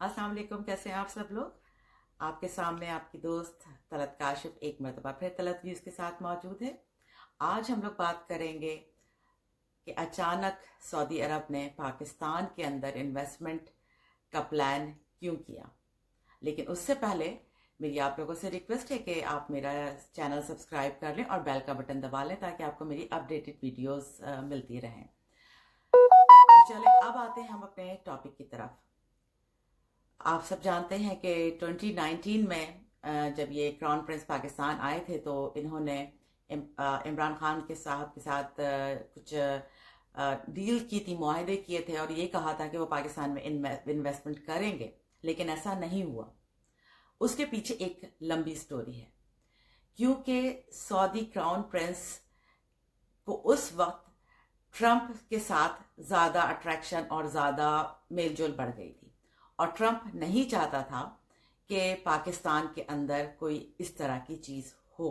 अस्सलाम वालेकुम। कैसे हैं आप सब लोग। आपके सामने आपकी दोस्त तलत काशिफ एक मरतबा फिर तलत व्यूज़ के साथ मौजूद है। आज हम लोग बात करेंगे कि अचानक सऊदी अरब ने पाकिस्तान के अंदर इन्वेस्टमेंट का प्लान क्यों किया। लेकिन उससे पहले मेरी आप लोगों से रिक्वेस्ट है कि आप मेरा चैनल सब्सक्राइब कर लें और बेल का बटन दबा लें ताकि आपको मेरी अपडेटेड वीडियोस मिलती रहें। तो चलें अब आते हैं हम अपने टॉपिक की तरफ। आप सब जानते हैं कि 2019 में जब ये क्राउन प्रिंस पाकिस्तान आए थे तो इन्होंने इमरान खान के साहब के साथ कुछ डील की थी, मुआहदे किए थे और ये कहा था कि वो पाकिस्तान में इन्वेस्टमेंट करेंगे, लेकिन ऐसा नहीं हुआ। उसके पीछे एक लंबी स्टोरी है, क्योंकि सऊदी क्राउन प्रिंस को उस वक्त ट्रंप के साथ ज़्यादा अट्रैक्शन और ज़्यादा मेलजोल बढ़ गई थी और ट्रंप नहीं चाहता था कि पाकिस्तान के अंदर कोई इस तरह की चीज़ हो।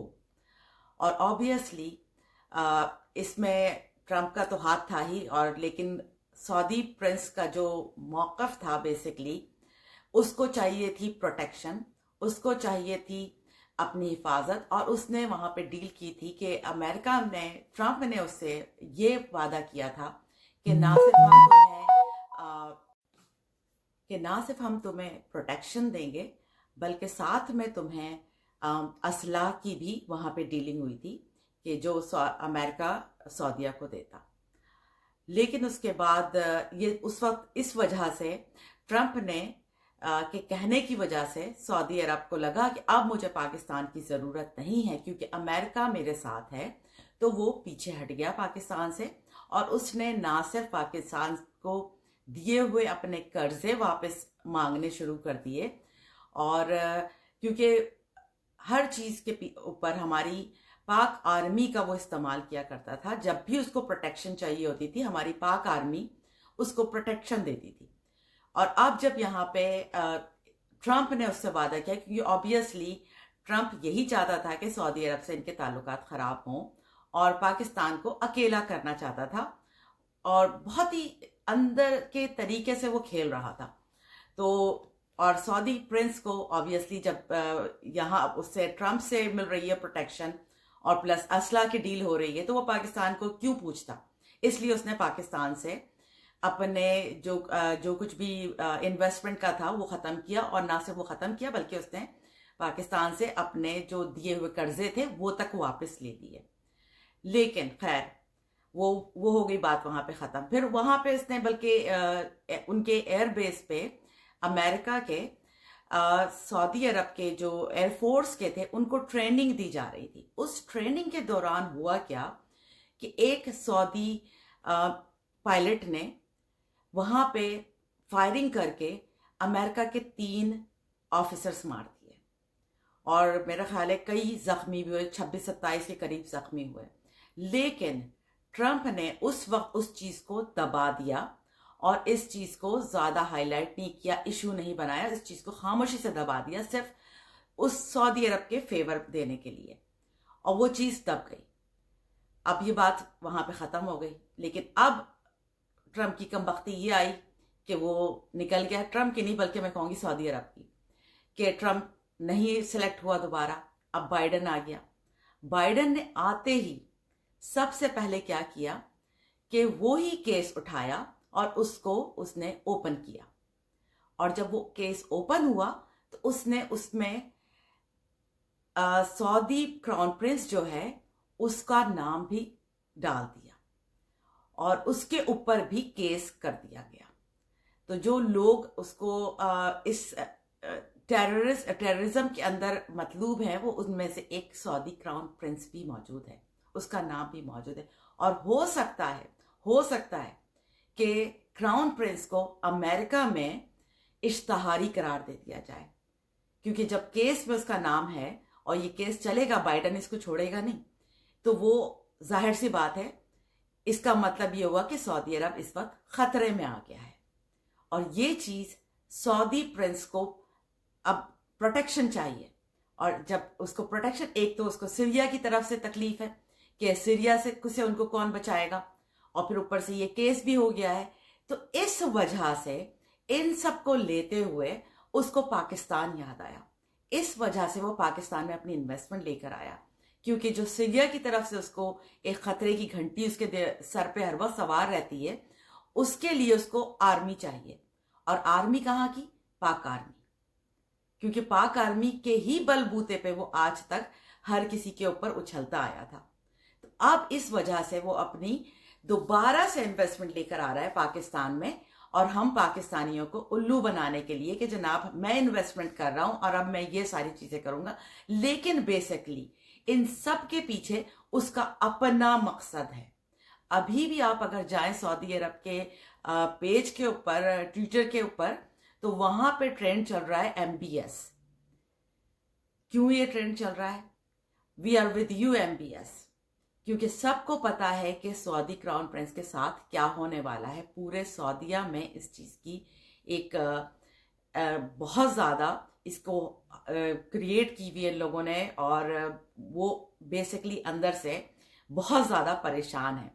और ऑब्वियसली इसमें ट्रंप का तो हाथ था ही, और लेकिन सऊदी प्रिंस का जो मौक़िफ़ था बेसिकली उसको चाहिए थी प्रोटेक्शन, उसको चाहिए थी अपनी हिफाजत। और उसने वहाँ पे डील की थी कि अमेरिका ने, ट्रंप ने उससे ये वादा किया था कि ना सिर्फ हम तुम्हें प्रोटेक्शन देंगे बल्कि साथ में तुम्हें असलाह की भी वहाँ पे डीलिंग हुई थी कि जो अमेरिका सऊदीया को देता। लेकिन उसके बाद ये उस वक्त इस वजह से ट्रंप ने के कहने की वजह से सऊदी अरब को लगा कि अब मुझे पाकिस्तान की ज़रूरत नहीं है क्योंकि अमेरिका मेरे साथ है। तो वो पीछे हट गया पाकिस्तान से और उसने ना सिर्फ पाकिस्तान को दिए हुए अपने कर्जे वापस मांगने शुरू कर दिए, और क्योंकि हर चीज़ के ऊपर हमारी पाक आर्मी का वो इस्तेमाल किया करता था। जब भी उसको प्रोटेक्शन चाहिए होती थी हमारी पाक आर्मी उसको प्रोटेक्शन देती थी। और अब जब यहाँ पे ट्रंप ने उससे वादा किया, क्योंकि ऑब्वियसली ट्रंप यही चाहता था कि सऊदी अरब से इनके ताल्लुकात ख़राब हों और पाकिस्तान को अकेला करना चाहता था, और बहुत ही अंदर के तरीके से वो खेल रहा था। तो और सऊदी प्रिंस को ऑब्वियसली जब यहाँ उससे ट्रंप से मिल रही है प्रोटेक्शन और प्लस असला की डील हो रही है तो वो पाकिस्तान को क्यों पूछता। इसलिए उसने पाकिस्तान से अपने जो कुछ भी इन्वेस्टमेंट का था वो ख़त्म किया, और ना सिर्फ वो ख़त्म किया बल्कि उसने पाकिस्तान से अपने जो दिए हुए कर्जे थे वो तक वापस ले लिए। लेकिन खैर वो हो गई बात वहाँ पे ख़त्म। फिर वहाँ पे इसने बल्कि उनके एयरबेस पे अमेरिका के सऊदी अरब के जो एयरफोर्स के थे उनको ट्रेनिंग दी जा रही थी। उस ट्रेनिंग के दौरान हुआ क्या कि एक सऊदी पायलट ने वहाँ पे फायरिंग करके अमेरिका के 3 ऑफिसर्स मार दिए, और मेरा ख्याल है कई जख्मी भी हुए, 26-27 के करीब जख्मी हुए। लेकिन ट्रंप ने उस वक्त उस चीज़ को दबा दिया और इस चीज़ को ज़्यादा हाईलाइट नहीं किया, इशू नहीं बनाया, इस चीज़ को खामोशी से दबा दिया सिर्फ उस सऊदी अरब के फेवर देने के लिए, और वो चीज़ दब गई। अब ये बात वहाँ पे ख़त्म हो गई। लेकिन अब ट्रंप की कमबख्ती ये आई कि वो निकल गया, ट्रंप की नहीं बल्कि मैं कहूँगी सऊदी अरब की, कि ट्रंप नहीं सिलेक्ट हुआ दोबारा। अब बाइडन आ गया। बाइडन ने आते ही सबसे पहले क्या किया कि वो ही केस उठाया और उसको उसने ओपन किया, और जब वो केस ओपन हुआ तो उसने उसमें सऊदी क्राउन प्रिंस जो है उसका नाम भी डाल दिया और उसके ऊपर भी केस कर दिया गया। तो जो लोग उसको इस टेररिज्म के अंदर मतलूब हैं वो उनमें से एक सऊदी क्राउन प्रिंस भी मौजूद है, उसका नाम भी मौजूद है। और हो सकता है कि क्राउन प्रिंस को अमेरिका में इश्तहारी करार दे दिया जाए, क्योंकि जब केस में उसका नाम है और ये केस चलेगा, बाइडन इसको छोड़ेगा नहीं, तो वो जाहिर सी बात है इसका मतलब ये हुआ कि सऊदी अरब इस वक्त खतरे में आ गया है। और ये चीज़ सऊदी प्रिंस को अब प्रोटेक्शन चाहिए, और जब उसको प्रोटेक्शन, एक तो उसको सीरिया की तरफ से तकलीफ है कि सीरिया से उनको कौन बचाएगा, और फिर ऊपर से ये केस भी हो गया है। तो इस वजह से इन सब को लेते हुए उसको पाकिस्तान याद आया। इस वजह से वो पाकिस्तान में अपनी इन्वेस्टमेंट लेकर आया, क्योंकि जो सीरिया की तरफ से उसको एक खतरे की घंटी उसके सर पे हर वक्त सवार रहती है, उसके लिए उसको आर्मी चाहिए। और आर्मी कहाँ की? पाक आर्मी। क्योंकि पाक आर्मी के ही बलबूते पे वो आज तक हर किसी के ऊपर उछलता आया था। तो अब इस वजह से वो अपनी दोबारा से इन्वेस्टमेंट लेकर आ रहा है पाकिस्तान में, और हम पाकिस्तानियों को उल्लू बनाने के लिए कि जनाब मैं इन्वेस्टमेंट कर रहा हूं और अब मैं ये सारी चीजें करूंगा। लेकिन बेसिकली इन सब के पीछे उसका अपना मकसद है। अभी भी आप अगर जाएं सऊदी अरब के पेज के ऊपर, ट्विटर के ऊपर, तो वहां पे ट्रेंड चल रहा है MBS। क्यों ये ट्रेंड चल रहा है? We are with you MBS। क्योंकि सबको पता है कि सऊदी क्राउन प्रिंस के साथ क्या होने वाला है। पूरे सऊदिया में इस चीज की एक बहुत ज्यादा इसको क्रिएट की हुई है लोगों ने, और वो बेसिकली अंदर से बहुत ज्यादा परेशान है।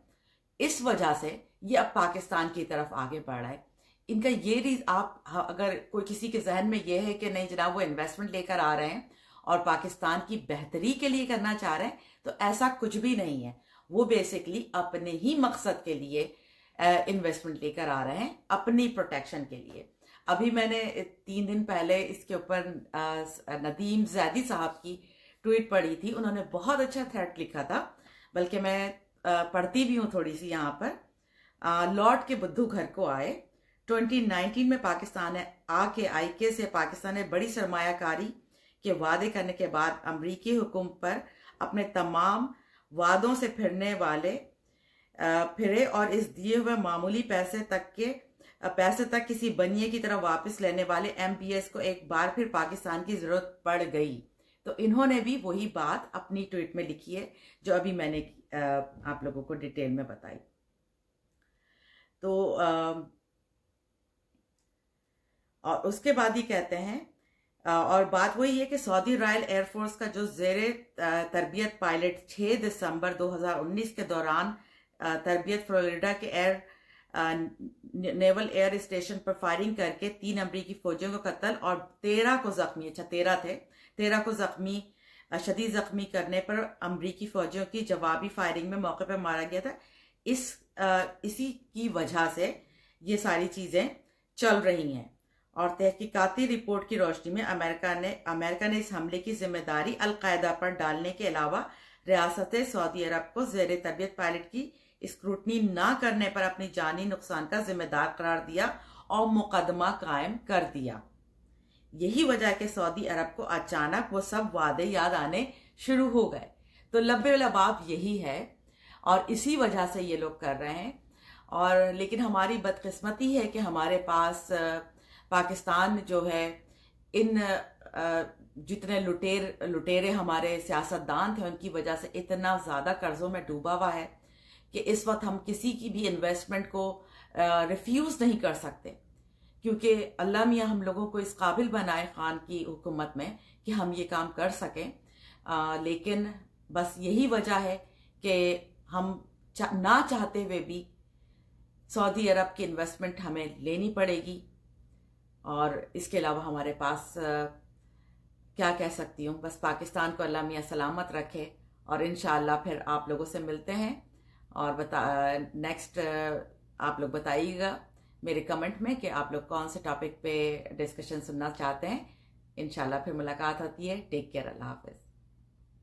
इस वजह से ये अब पाकिस्तान की तरफ आगे बढ़ रहा है। इनका ये आप अगर कोई किसी के जहन में ये है कि नहीं जनाब वो इन्वेस्टमेंट लेकर आ रहे हैं और पाकिस्तान की बेहतरी के लिए करना चाह रहे हैं, तो ऐसा कुछ भी नहीं है। वो बेसिकली अपने ही मकसद के लिए इन्वेस्टमेंट लेकर आ रहे हैं, अपनी प्रोटेक्शन के लिए। अभी मैंने 3 दिन पहले इसके ऊपर नदीम जैदी साहब की ट्वीट पढ़ी थी। उन्होंने बहुत अच्छा थ्रेड लिखा था, बल्कि मैं पढ़ती भी हूँ थोड़ी सी यहाँ पर। लॉर्ड के बुद्धू घर को आए। 2019 में पाकिस्तान आके आईके से पाकिस्तान ने बड़ी सरमायाकारी के वादे करने के बाद अमरीकी हुकूमत पर अपने तमाम वादों से फिरे और इस दिए हुए मामूली पैसे तक किसी बनिए की तरह वापस लेने वाले MBS को एक बार फिर पाकिस्तान की जरूरत पड़ गई। तो इन्होंने भी वही बात अपनी ट्वीट में लिखी है जो अभी मैंने आप लोगों को डिटेल में बताई। तो और उसके बाद ही कहते हैं, और बात वही है कि सऊदी रॉयल एयरफोर्स का जो जेरे तरबियत पायलट 6 दिसंबर 2019 के दौरान तरबियत फ्लोरिडा के नेवल एयर स्टेशन पर फायरिंग करके 3 अमरीकी फौजियों को कत्ल और 13 को जख्मी, 13 थे, 13 को शदीद जख्मी करने पर अमरीकी फौजियों की जवाबी फायरिंग में मौके पर मारा गया था। इसी की वजह से ये सारी चीजें चल रही हैं। और तहकीकाती रिपोर्ट की रोशनी में अमेरिका ने इस हमले की जिम्मेदारी अलकायदा पर डालने के अलावा रियासत सऊदी अरब को जेर तरबियत पायलट की स्क्रूटनी ना करने पर अपनी जानी नुकसान का जिम्मेदार करार दिया और मुकदमा कायम कर दिया। यही वजह कि सऊदी अरब को अचानक वो सब वादे याद आने शुरू हो गए। तो लब्बे लबाब यही है और इसी वजह से ये लोग कर रहे हैं। और लेकिन हमारी बदकिस्मती है कि हमारे पास पाकिस्तान जो है, इन जितने लुटेरे हमारे सियासतदान थे उनकी वजह से इतना ज्यादा कर्जों में डूबा हुआ है कि इस वक्त हम किसी की भी इन्वेस्टमेंट को रिफ्यूज नहीं कर सकते, क्योंकि अल्लाह मियाँ हम लोगों को इस काबिल बनाए खान की हुकूमत में कि हम ये काम कर सकें। लेकिन बस यही वजह है कि हम ना चाहते हुए भी सऊदी अरब की इन्वेस्टमेंट हमें लेनी पड़ेगी। और इसके अलावा हमारे पास क्या कह सकती हूँ, बस पाकिस्तान को अल्लाह मियाँ सलामत रखे। और इंशाअल्लाह फिर आप लोगों से मिलते हैं और नेक्स्ट आप लोग बताइएगा मेरे कमेंट में कि आप लोग कौन से टॉपिक पे डिस्कशन सुनना चाहते हैं। इंशाअल्लाह फिर मुलाकात होती है। टेक केयर, अल्लाह हाफिज।